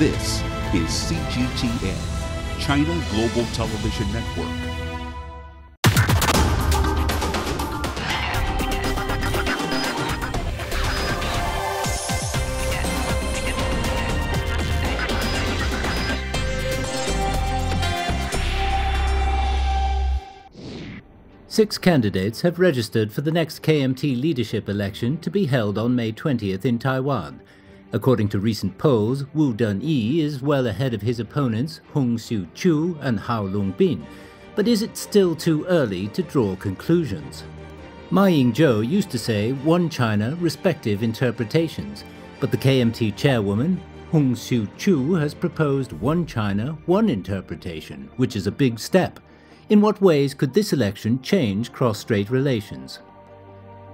This is CGTN, China Global Television Network. Six candidates have registered for the next KMT leadership election to be held on May 20th in Taiwan. According to recent polls, Wu Dunyi is well ahead of his opponents Hung Siu-chu and Hao Longbin. But is it still too early to draw conclusions? Ma Ying-jeou used to say one China, respective interpretations. But the KMT chairwoman, Hung Siu-chu, has proposed one China, one interpretation, which is a big step. In what ways could this election change cross-strait relations?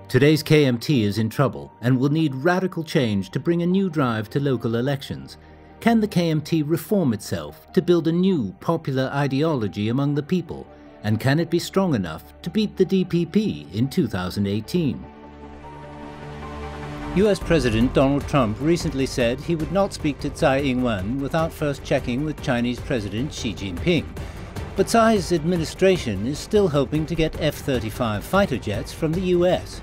Today's KMT is in trouble and will need radical change to bring a new drive to local elections. Can the KMT reform itself to build a new popular ideology among the people? And can it be strong enough to beat the DPP in 2018? US President Donald Trump recently said he would not speak to Tsai Ing-wen without first checking with Chinese President Xi Jinping. But Tsai's administration is still hoping to get F-35 fighter jets from the US.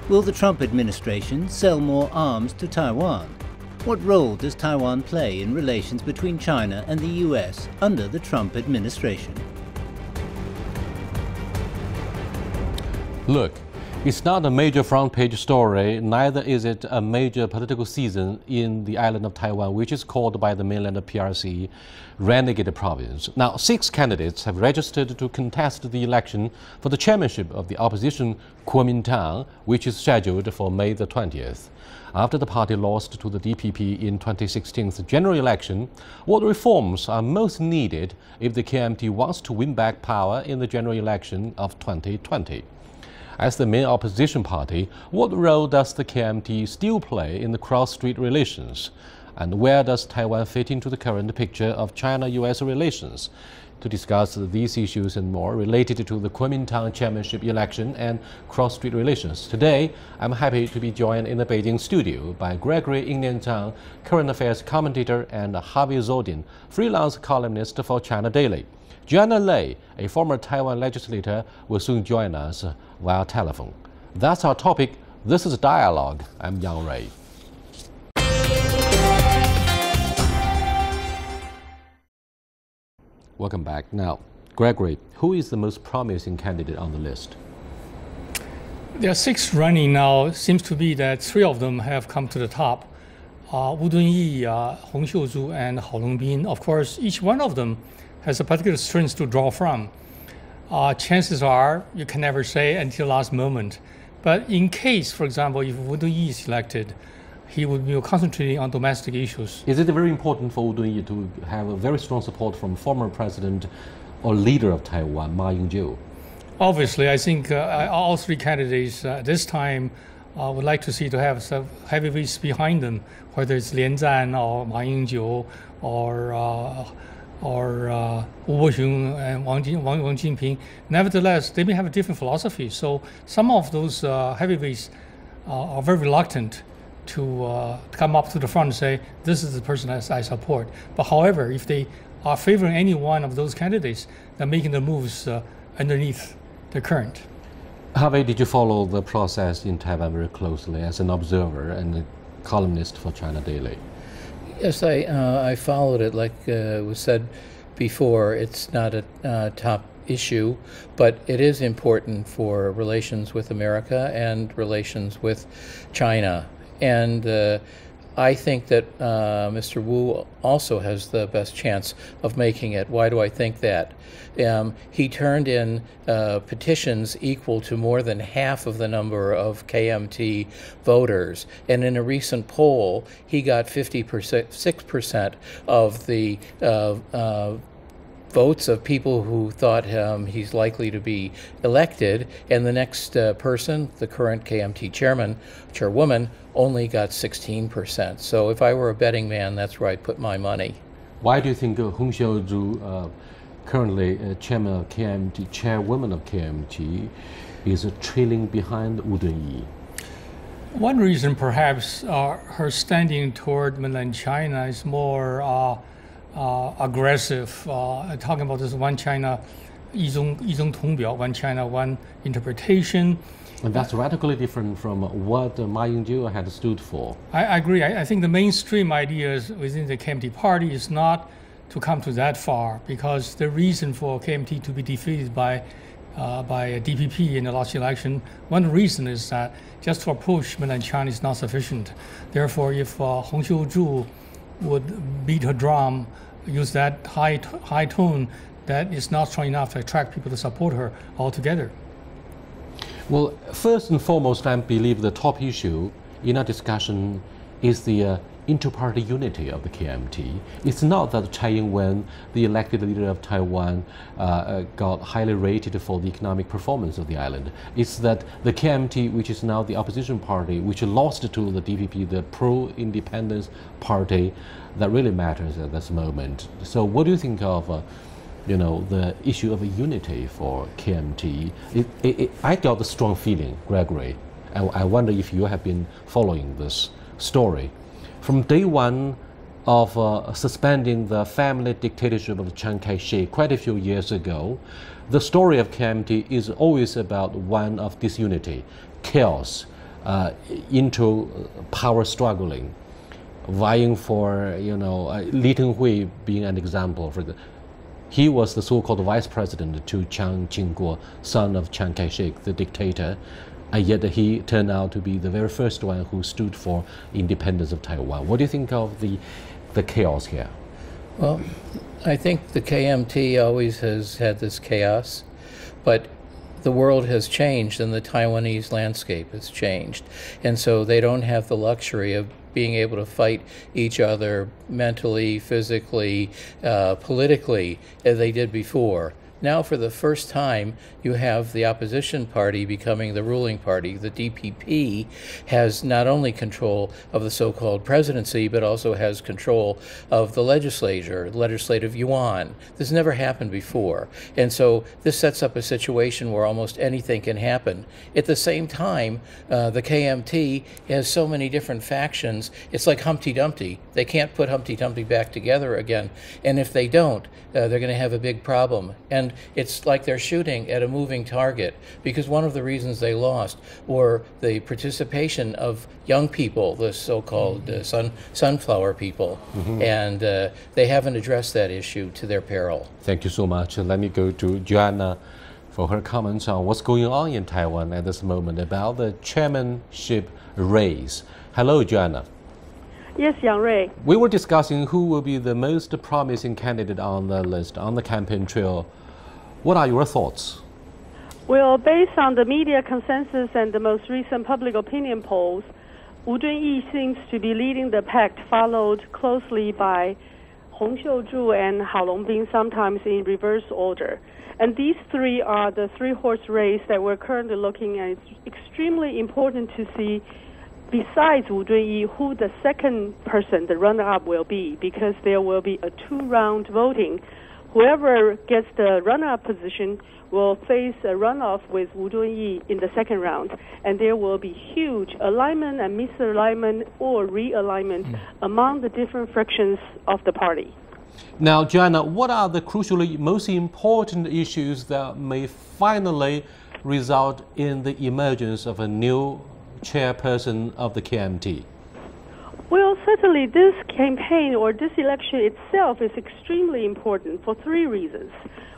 Will the Trump administration sell more arms to Taiwan? What role does Taiwan play in relations between China and the US under the Trump administration? Look, it's not a major front-page story, neither is it a major political season in the island of Taiwan, which is called by the mainland PRC Renegade Province. Now, 6 candidates have registered to contest the election for the chairmanship of the opposition Kuomintang, which is scheduled for May the 20th. After the party lost to the DPP in 2016's general election, what reforms are most needed if the KMT wants to win back power in the general election of 2020? As the main opposition party, what role does the KMT still play in the cross-strait relations? And where does Taiwan fit into the current picture of China-US relations? To discuss these issues and more related to the Kuomintang chairmanship election and cross-strait relations, today I'm happy to be joined in the Beijing studio by Gregory Ingnian-Chang, current affairs commentator, and Harvey Zodin, freelance columnist for China Daily. Joanna Lei, a former Taiwan legislator, will soon join us via telephone. That's our topic. This is Dialogue. I'm Yang Ray. Welcome back. Now, Gregory, who is the most promising candidate on the list? There are 6 running now. Seems to be that 3 of them have come to the top. Wu Dunyi, Hung Siu-chu, and Hao Longbin. Of course, each one of them has a particular strength to draw from. Chances are, you can never say until last moment. But in case, for example, if Wu Dunyi is elected, he would be concentrating on domestic issues. Is it very important for Wu Dunyi to have a very strong support from former president or leader of Taiwan, Ma Ying-jeou? Obviously, I think all 3 candidates this time would like to see to have some heavyweights behind them, whether it's Lian Zhan or Ma Ying-jeou or Wu Boxiong and Wang Jinping. Nevertheless, they may have a different philosophy. So some of those heavyweights are very reluctant to come up to the front and say, this is the person I support. But however, if they are favoring any one of those candidates, they're making the moves underneath the current. Harvey, did you follow the process in Taiwan very closely as an observer and a columnist for China Daily? Yes, I followed it. Like was said before, it's not a top issue, but it is important for relations with America and relations with China. And I think that Mr. Wu also has the best chance of making it. Why do I think that? He turned in petitions equal to more than half of the number of KMT voters. And in a recent poll, he got 56% of the votes of people who thought he's likely to be elected, and the next person, the current KMT chairwoman, only got 16%. So if I were a betting man, that's where I'd put my money. Why do you think Hung Siu-chu, currently chairman of KMT, chairwoman of KMT, is trailing behind Wu Dunyi? One reason perhaps her standing toward mainland China is more aggressive, talking about this one China, 一中统表, one China, one interpretation. And that's radically different from what Ma Ying-jeou had stood for. I agree. I think the mainstream ideas within the KMT party is not to come to that far, because the reason for KMT to be defeated by DPP in the last election, one reason is that just to approach mainland China is not sufficient. Therefore, if Hong Xiuzhu would beat her drum, use that high tone, that is not strong enough to attract people to support her altogether. Well, first and foremost, I believe the top issue in our discussion is the inter-party unity of the KMT. It's not that Tsai Ing-wen, the elected leader of Taiwan, got highly rated for the economic performance of the island. It's that the KMT, which is now the opposition party, which lost to the DPP, the pro-independence party, that really matters at this moment. So what do you think of the issue of unity for KMT? I got a strong feeling, Gregory. I wonder if you have been following this story. From day one of suspending the family dictatorship of Chiang Kai-shek quite a few years ago, the story of KMT is always about one of disunity, chaos, into power struggling, vying for, Li Tenghui being an example. He was the so-called vice president to Chiang Ching-kuo, son of Chiang Kai-shek, the dictator. And yet he turned out to be the very first one who stood for independence of Taiwan. What do you think of the chaos here? Well, I think the KMT always has had this chaos, but the world has changed and the Taiwanese landscape has changed. And so they don't have the luxury of being able to fight each other mentally, physically, politically, as they did before. Now, for the first time, you have the opposition party becoming the ruling party. The DPP has not only control of the so-called presidency, but also has control of the legislature, legislative yuan. This never happened before. And so this sets up a situation where almost anything can happen. At the same time, the KMT has so many different factions. It's like Humpty Dumpty. They can't put Humpty Dumpty back together again. And if they don't, they're going to have a big problem. And it's like they're shooting at a moving target, because one of the reasons they lost were the participation of young people, the so-called sunflower people, and they haven't addressed that issue to their peril. Thank you so much. Let me go to Joanna for her comments on what's going on in Taiwan at this moment about the chairmanship race. Hello, Joanna. Yes, Yang Rui. We were discussing who will be the most promising candidate on the list, on the campaign trail. What are your thoughts? Well, based on the media consensus and the most recent public opinion polls, Wu Zunyi seems to be leading the pack, followed closely by Hong Xiuzhu and Hao Longbin, sometimes in reverse order. And these three are the three-horse race that we're currently looking at. It's extremely important to see, besides Wu Zunyi, who the second person, the runner-up, will be, because there will be a two-round voting. Whoever gets the runner-up position will face a runoff with Wu Zunyi in the second round, and there will be huge alignment and misalignment or realignment among the different fractions of the party. Now, Joanna, what are the crucially most important issues that may finally result in the emergence of a new chairperson of the KMT? Well, certainly this campaign or this election itself is extremely important for three reasons.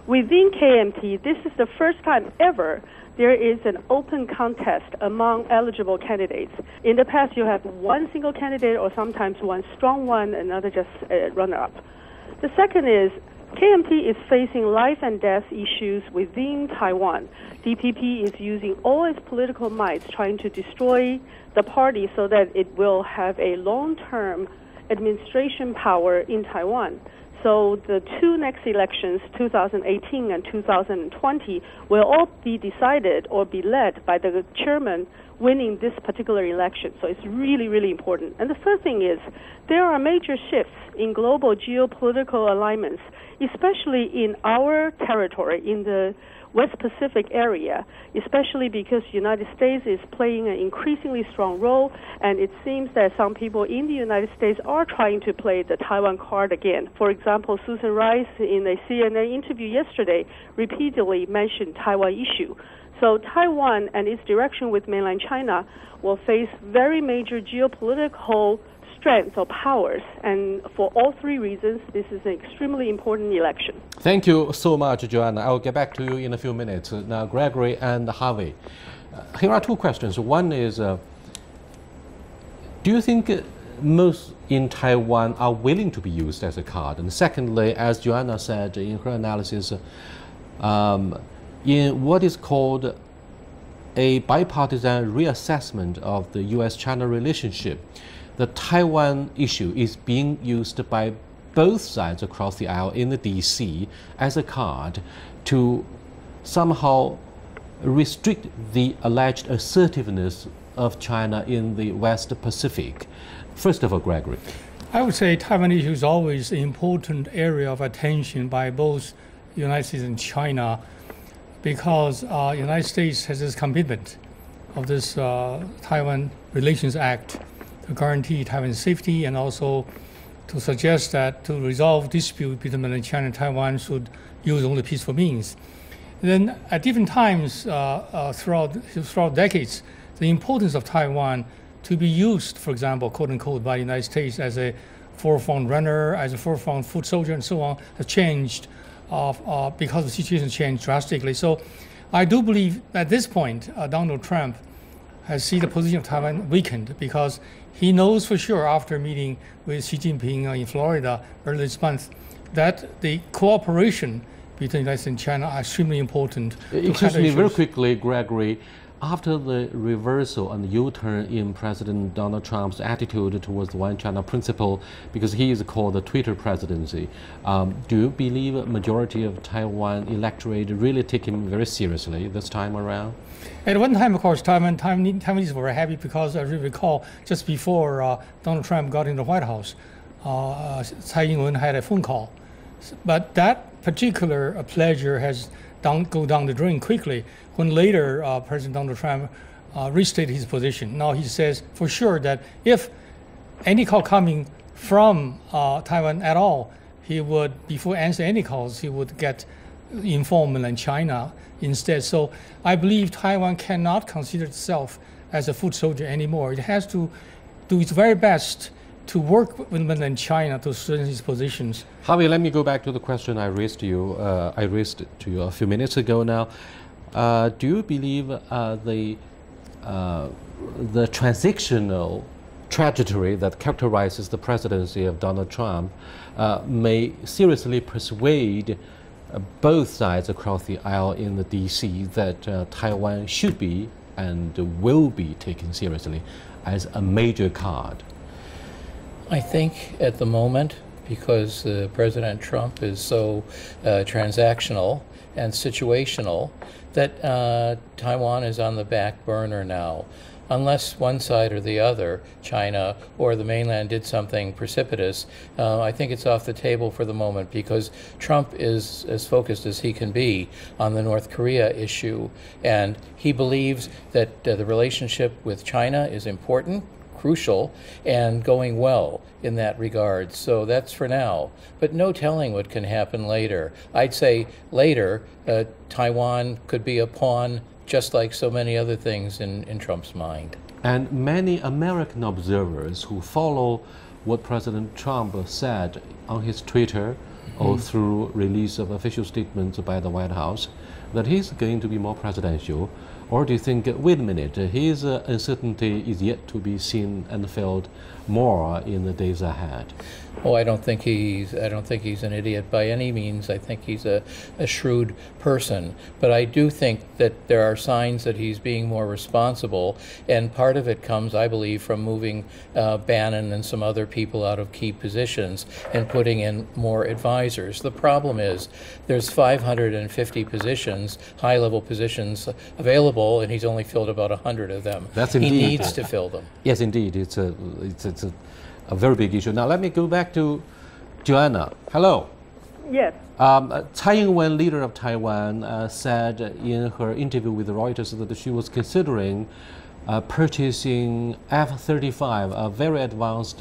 Within KMT, this is the first time ever there is an open contest among eligible candidates. In the past, you have one single candidate or sometimes one strong one, another just a runner-up. The second is KMT is facing life and death issues within Taiwan. DPP is using all its political might trying to destroy the party so that it will have a long-term administration power in Taiwan. So the two next elections, 2018 and 2020, will all be decided or be led by the chairman winning this particular election. So it's really, really important. And the third thing is there are major shifts in global geopolitical alignments, especially in our territory, in the West Pacific area, especially because the United States is playing an increasingly strong role, and it seems that some people in the United States are trying to play the Taiwan card again. For example, Susan Rice in a CNN interview yesterday repeatedly mentioned Taiwan issue. So Taiwan and its direction with mainland China will face very major geopolitical strengths or powers, and for all three reasons, this is an extremely important election. Thank you so much, Joanna. I'll get back to you in a few minutes. Now, Gregory and Harvey, here are two questions. One is, do you think most in Taiwan are willing to be used as a card? And secondly, as Joanna said in her analysis, in what is called a bipartisan reassessment of the U.S.-China relationship, the Taiwan issue is being used by both sides across the aisle in the D.C. as a card to somehow restrict the alleged assertiveness of China in the West Pacific. First of all, Gregory. I would say Taiwan issue is always an important area of attention by both the United States and China, because the United States has this commitment of this Taiwan Relations Act to guarantee Taiwan's safety, and also to suggest that to resolve dispute between mainland China and Taiwan should use only peaceful means. And then at different times throughout decades, the importance of Taiwan to be used, for example, quote unquote, by the United States as a forefront runner, as a forefront foot soldier, and so on, has changed because the situation changed drastically. So I do believe at this point, Donald Trump has seen the position of Taiwan weakened, because he knows for sure after meeting with Xi Jinping in Florida earlier this month that the cooperation between the United States and China are extremely important. Excuse me, very quickly, Gregory. After the reversal and U-turn in President Donald Trump's attitude towards the One China principle, because he is called the Twitter presidency, do you believe a majority of Taiwan electorate really take him very seriously this time around? At one time, of course, Taiwanese were happy, because I recall just before Donald Trump got in the White House, Tsai Ing-wen had a phone call. But that particular pleasure has go down the drain quickly when later President Donald Trump restated his position. Now he says for sure that if any call coming from Taiwan at all, he would, before answering any calls, he would get informed mainland China instead. So I believe Taiwan cannot consider itself as a foot soldier anymore. It has to do its very best to work with mainland China to strengthen its positions. Harvey, let me go back to the question I raised to you. A few minutes ago now. Do you believe the transitional trajectory that characterizes the presidency of Donald Trump may seriously persuade both sides across the aisle in the D.C. that Taiwan should be and will be taken seriously as a major card? I think at the moment, because President Trump is so transactional and situational, that Taiwan is on the back burner now. Unless one side or the other, China or the mainland, did something precipitous, I think it's off the table for the moment, because Trump is as focused as he can be on the North Korea issue, and he believes that the relationship with China is important, crucial, and going well in that regard. So that's for now. But no telling what can happen later. I'd say later, Taiwan could be a pawn, just like so many other things in Trump's mind. And many American observers who follow what President Trump said on his Twitter or through release of official statements by the White House, that he's going to be more presidential, Or do you think, wait a minute, his uncertainty is yet to be seen and felt more in the days ahead? Oh, I don't think he's an idiot by any means. I think he's a shrewd person. But I do think that there are signs that he's being more responsible, and part of it comes, I believe, from moving Bannon and some other people out of key positions and putting in more advisors. The problem is there's 550 positions, high-level positions available, and he's only filled about 100 of them. That's indeed. He needs to fill them. Yes, indeed. It's a very big issue. Now let me go back to Joanna. Hello. Yes. Tsai Ing-wen, leader of Taiwan, said in her interview with Reuters that she was considering purchasing F-35, a very advanced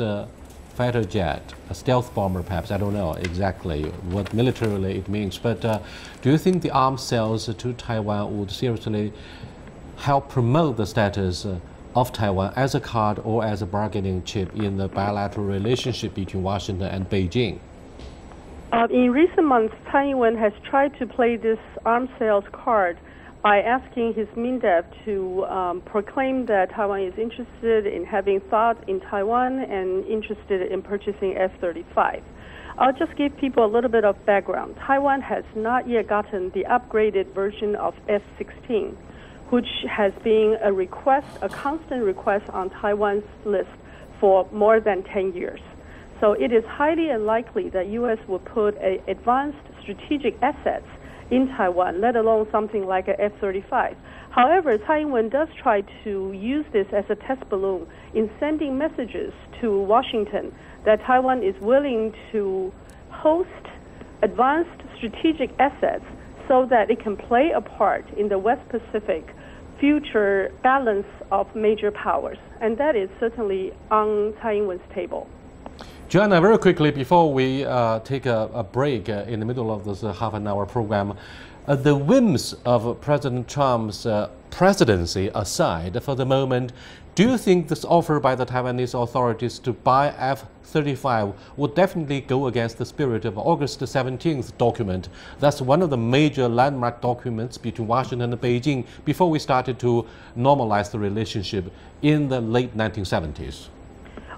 fighter jet, a stealth bomber perhaps. I don't know exactly what militarily it means. But do you think the arms sales to Taiwan would seriously help promote the status of Taiwan as a card or as a bargaining chip in the bilateral relationship between Washington and Beijing? In recent months, Tsai Ing-wen has tried to play this arms sales card by asking his MINDEF to proclaim that Taiwan is interested in having thought in Taiwan and interested in purchasing F-35. I'll just give people a little bit of background. Taiwan has not yet gotten the upgraded version of F-16, which has been a constant request on Taiwan's list for more than 10 years. So it is highly unlikely that U.S. will put advanced strategic assets in Taiwan, let alone something like an F-35. However, Tsai Ing-wen does try to use this as a test balloon in sending messages to Washington that Taiwan is willing to host advanced strategic assets so that it can play a part in the West Pacific future balance of major powers. And that is certainly on Tsai Ing-wen's table. Joanna, very quickly, before we take a break in the middle of this half an hour program, the whims of President Trump's presidency aside for the moment, do you think this offer by the Taiwanese authorities to buy F-35 would definitely go against the spirit of August 17th document? That's one of the major landmark documents between Washington and Beijing before we started to normalize the relationship in the late 1970s.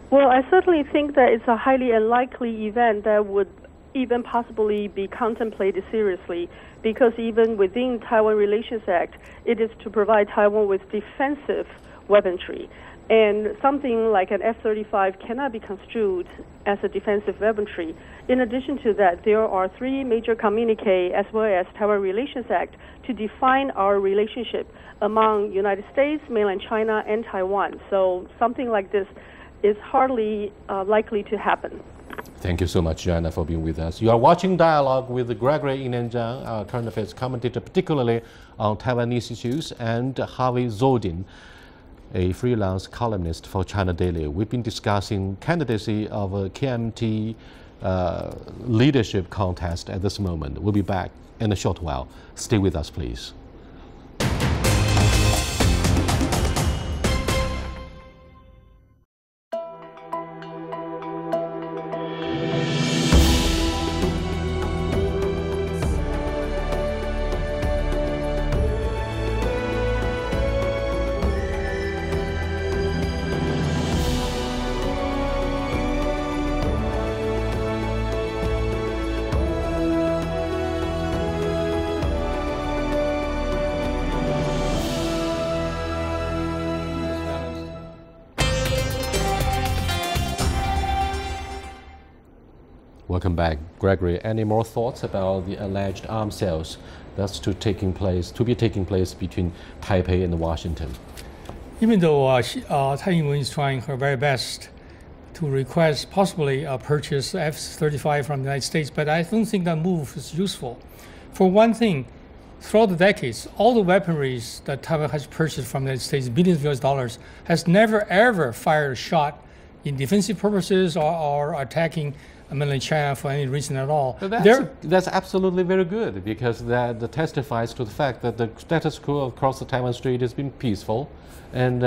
Well, I certainly think that it's a highly unlikely event that would even possibly be contemplated seriously, because even within Taiwan Relations Act, it is to provide Taiwan with defensive weaponry. And something like an F-35 cannot be construed as a defensive weaponry. In addition to that, there are 3 major communiques as well as Taiwan Relations Act to define our relationship among United States, Mainland China, and Taiwan. So something like this is hardly likely to happen. Thank you so much, Joanna, for being with us. You are watching Dialogue with Gregory Inenjang, our current affairs commentator, particularly on Taiwanese issues, and Harvey Zodin, a freelance columnist for China Daily. We've been discussing candidacy of a KMT leadership contest at this moment. We'll be back in a short while. Stay with us, please. Welcome back, Gregory. Any more thoughts about the alleged arms sales that's to be taking place between Taipei and Washington? Even though Tsai Ing-wen is trying her very best to request possibly purchase F-35 from the United States, but I don't think that move is useful. For one thing, throughout the decades, all the weaponry that Taiwan has purchased from the United States, billions of US dollars, has never ever fired a shot in defensive purposes or attacking Mainland China for any reason at all. That's absolutely very good, because that testifies to the fact that the status quo across the Taiwan Strait has been peaceful, and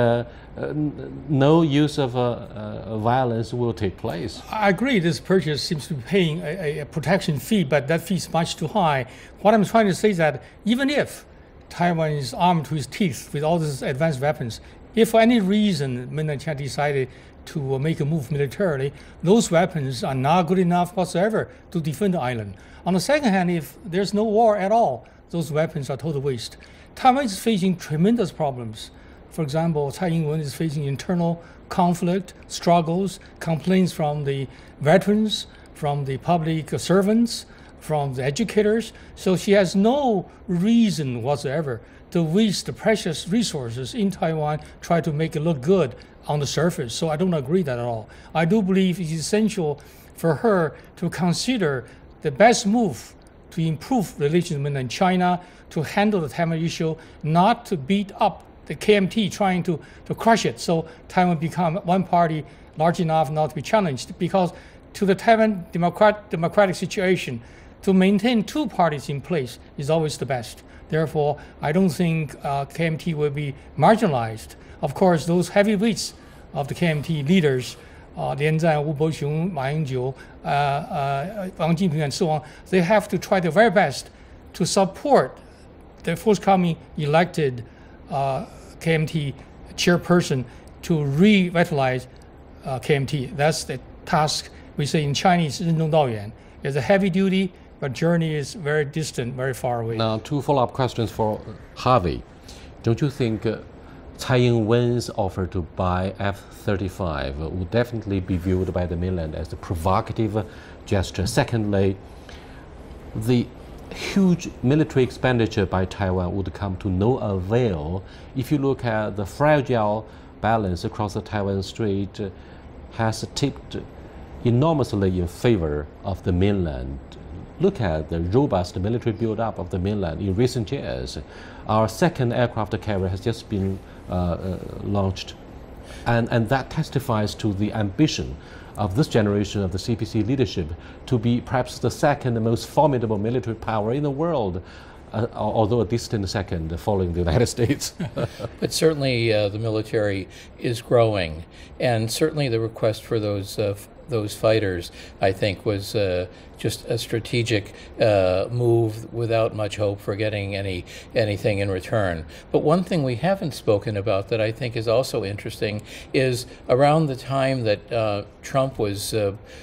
no use of violence will take place. I agree this purchase seems to be paying a protection fee, but that fee is much too high. What I'm trying to say is that even if Taiwan is armed to its teeth with all these advanced weapons. If for any reason Mainland China decided to make a move militarily, those weapons are not good enough whatsoever to defend the island. On the second hand, if there's no war at all, those weapons are total waste. Taiwan is facing tremendous problems. For example, Tsai Ing-wen is facing internal conflict, struggles, complaints from the veterans, from the public servants, from the educators. So she has no reason whatsoever to waste the precious resources in Taiwan, try to make it look good on the surface. So I don't agree that at all. I do believe it's essential for her to consider the best move to improve relations with Mainland China, to handle the Taiwan issue, not to beat up the KMT trying to crush it. So Taiwan become one party large enough not to be challenged, because to the Taiwan democratic situation, to maintain two parties in place is always the best. Therefore, I don't think KMT will be marginalized. Of course, those heavyweights of the KMT leaders, Lian Zhan, Wu Boxiong, Ma Ying-jeou, Wang Jinping, and so on, they have to try their very best to support the forthcoming elected KMT chairperson to revitalize KMT. That's the task we say in Chinese, 任重道远. It's a heavy duty, but journey is very distant, very far away. Now, two follow-up questions for Harvey. Don't you think Tsai Ing-wen's offer to buy F-35 would definitely be viewed by the mainland as a provocative gesture? Secondly, the huge military expenditure by Taiwan would come to no avail if you look at the fragile balance across the Taiwan Strait has tipped enormously in favor of the mainland. Look at the robust military build-up of the mainland in recent years. Our second aircraft carrier has just been launched, and that testifies to the ambition of this generation of the CPC leadership to be perhaps the second most formidable military power in the world, although a distant second following the United States. But certainly the military is growing, and certainly the request for those fighters, I think, was just a strategic move without much hope for getting anything in return. But one thing we haven't spoken about that I think is also interesting is around the time that Trump was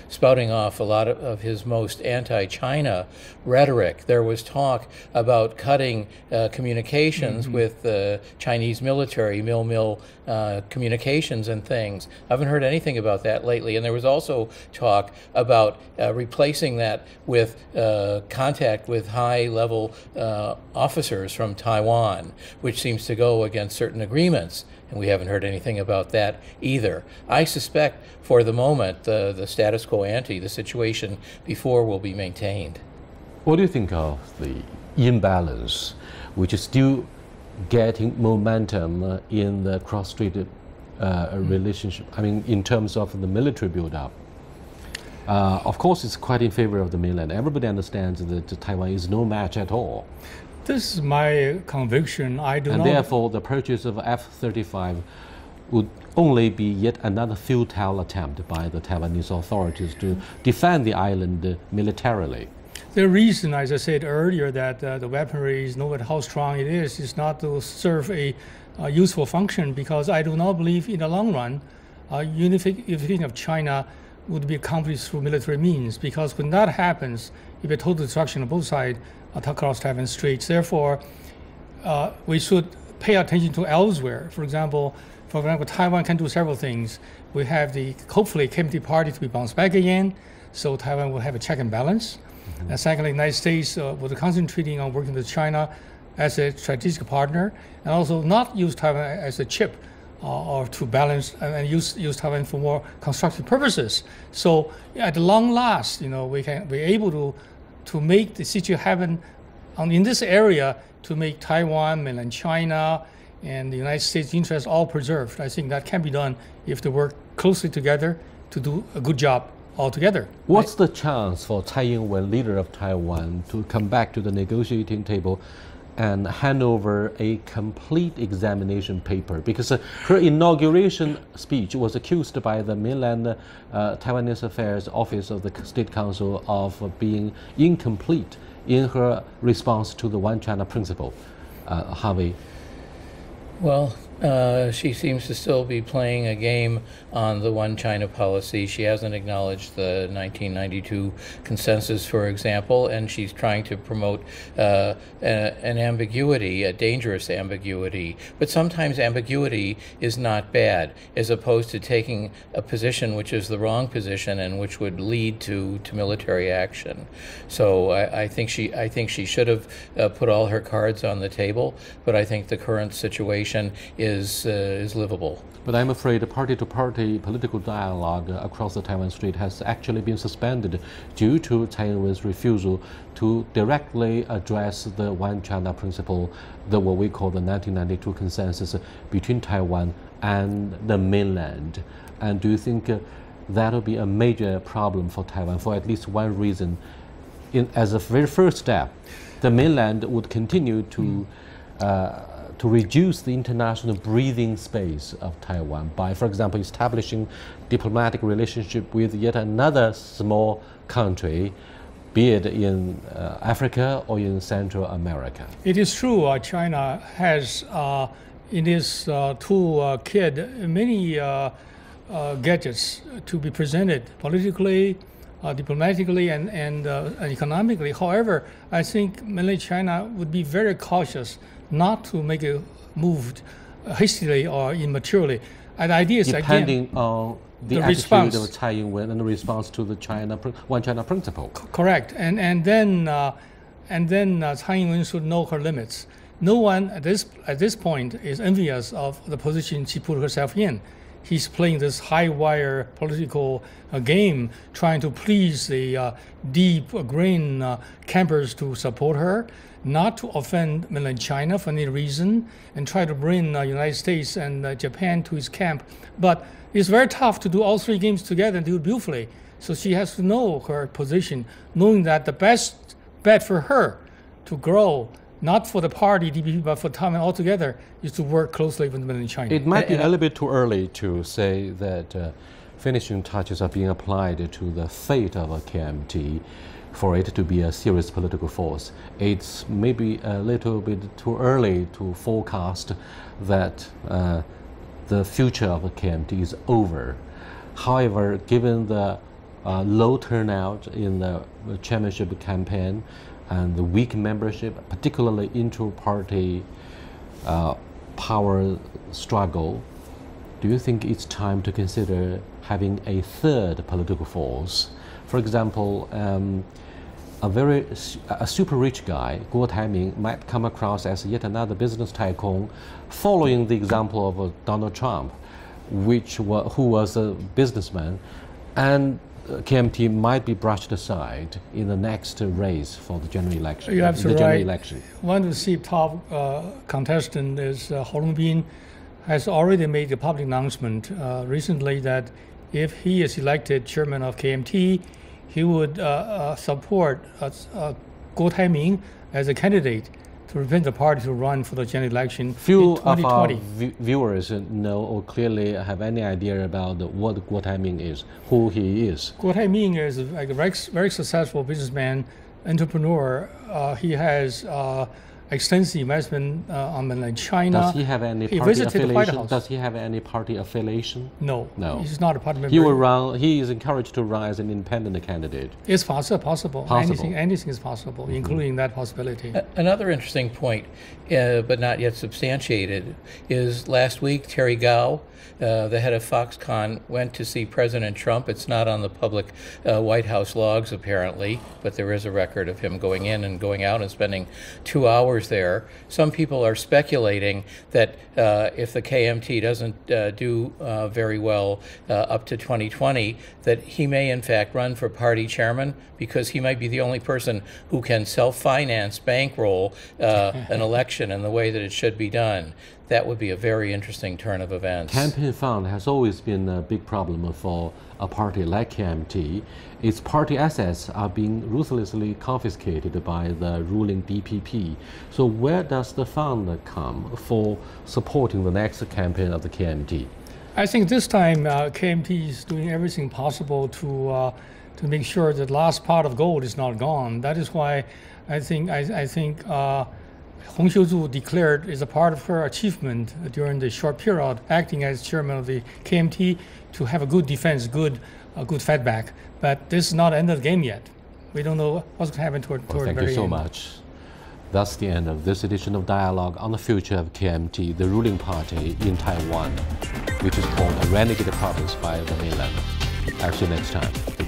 spouting off a lot of his most anti-China rhetoric, there was talk about cutting communications with the Chinese military, mil-mil communications and things. I haven't heard anything about that lately. And there was also talk about replacing that with contact with high-level officers from Taiwan, which seems to go against certain agreements. And we haven't heard anything about that either. I suspect for the moment the status quo ante, the situation before, will be maintained. What do you think of the imbalance, which is still getting momentum in the cross-strait relationship? I mean, in terms of the military build-up. Of course, it's quite in favor of the mainland. Everybody understands that Taiwan is no match at all. This is my conviction. And therefore, the purchase of F-35 would only be yet another futile attempt by the Taiwanese authorities to defend the island militarily. The reason, as I said earlier, that the weaponry is no matter how strong it is not to serve a useful function, because I do not believe in the long run unification of China would be accomplished through military means, because when that happens, it will be total destruction on both sides across Taiwan Straits. Therefore, we should pay attention to elsewhere. For example, Taiwan can do several things. We have the, hopefully, KMT party to be bounced back again, so Taiwan will have a check and balance. And secondly, the United States will be concentrating on working with China as a strategic partner, and also not use Taiwan as a chip or to balance and use Taiwan for more constructive purposes. So at the long last, we can be able to make the situation happen in this area, to make Taiwan, Mainland China, and the United States interests all preserved. I think that can be done if they work closely together to do a good job altogether. What's the chance for Tsai Ing-wen, leader of Taiwan, to come back to the negotiating table and hand over a complete examination paper? Because her inauguration speech was accused by the Mainland Taiwanese Affairs Office of the State Council of being incomplete in her response to the One China principle. Harvey? Well, she seems to still be playing a game on the one China policy. She hasn't acknowledged the 1992 consensus, for example, and she's trying to promote an ambiguity, a dangerous ambiguity. But sometimes ambiguity is not bad, as opposed to taking a position which is the wrong position and which would lead to military action. So I think she should have put all her cards on the table, but I think the current situation is livable. But I'm afraid the party-to-party political dialogue across the Taiwan Strait has actually been suspended due to Taiwan's refusal to directly address the One China principle, what we call the 1992 consensus between Taiwan and the mainland. And do you think that will be a major problem for Taiwan for at least one reason? As a very first step, the mainland would continue to reduce the international breathing space of Taiwan by, for example, establishing diplomatic relationship with yet another small country, be it in Africa or in Central America. It is true, China has in its toolkit many gadgets to be presented politically, diplomatically, and economically. However, I think mainland China would be very cautious not to make a move hastily or immaturely. And the idea is depending on the attitude response of Tsai Ing-wen and the response to the One China principle. Correct, and then Tsai Ing-wen should know her limits. No one at this point is envious of the position she put herself in. He's playing this high wire political game, trying to please the deep green campers to support her, not to offend mainland China for any reason, and try to bring United States and Japan to his camp. But it's very tough to do all three games together and do it beautifully. So she has to know her position, knowing that the best bet for her to grow, not for the party, DPP, but for Taiwan altogether, is to work closely with mainland China. It might be a little bit too early to say that finishing touches are being applied to the fate of a KMT for it to be a serious political force. It's maybe a little bit too early to forecast that the future of the KMT is over. However, given the low turnout in the chairmanship campaign and the weak membership, particularly inter-party power struggle, do you think it's time to consider having a third political force? For example, a super rich guy, Guo Taiming, might come across as yet another business tycoon, following the example of Donald Trump, who was a businessman, and KMT might be brushed aside in the next race for the general election. You're absolutely right. One of the top contestants is Hou Longbin, has already made a public announcement recently that if he is elected chairman of KMT, he would support Guo Taiming as a candidate to represent the party to run for the general election in 2020. Few of our viewers know or clearly have any idea about what Guo Taiming is, who he is. Guo Taiming is a very successful businessman, entrepreneur. He has extensive investment on mainland China. Does he have any party affiliation? Does he have any party affiliation? No. No. He's not a party member. He will run. He is encouraged to run as an independent candidate. It's possible. Anything is possible, including that possibility. Another interesting point, but not yet substantiated, is last week Terry Gao, the head of Foxconn, went to see President Trump. It's not on the public White House logs, apparently, but there is a record of him going in and going out and spending 2 hours there. Some people are speculating that if the KMT doesn't do very well up to 2020, that he may in fact run for party chairman, because he might be the only person who can self-finance, bankroll an election in the way that it should be done. That would be a very interesting turn of events. Campaign fund has always been a big problem for a party like KMT. Its party assets are being ruthlessly confiscated by the ruling DPP. So where does the fund come for supporting the next campaign of the KMT? I think this time KMT is doing everything possible to make sure that the last pot of gold is not gone. That is why I think Hong Xiuzhu declared is a part of her achievement during the short period acting as chairman of the KMT to have a good defense, good feedback. But this is not the end of the game yet. We don't know what's going to happen toward the very end. Thank you so much. That's the end of this edition of Dialogue on the Future of KMT, the ruling party in Taiwan, which is called a renegade province by the mainland. Actually, next time.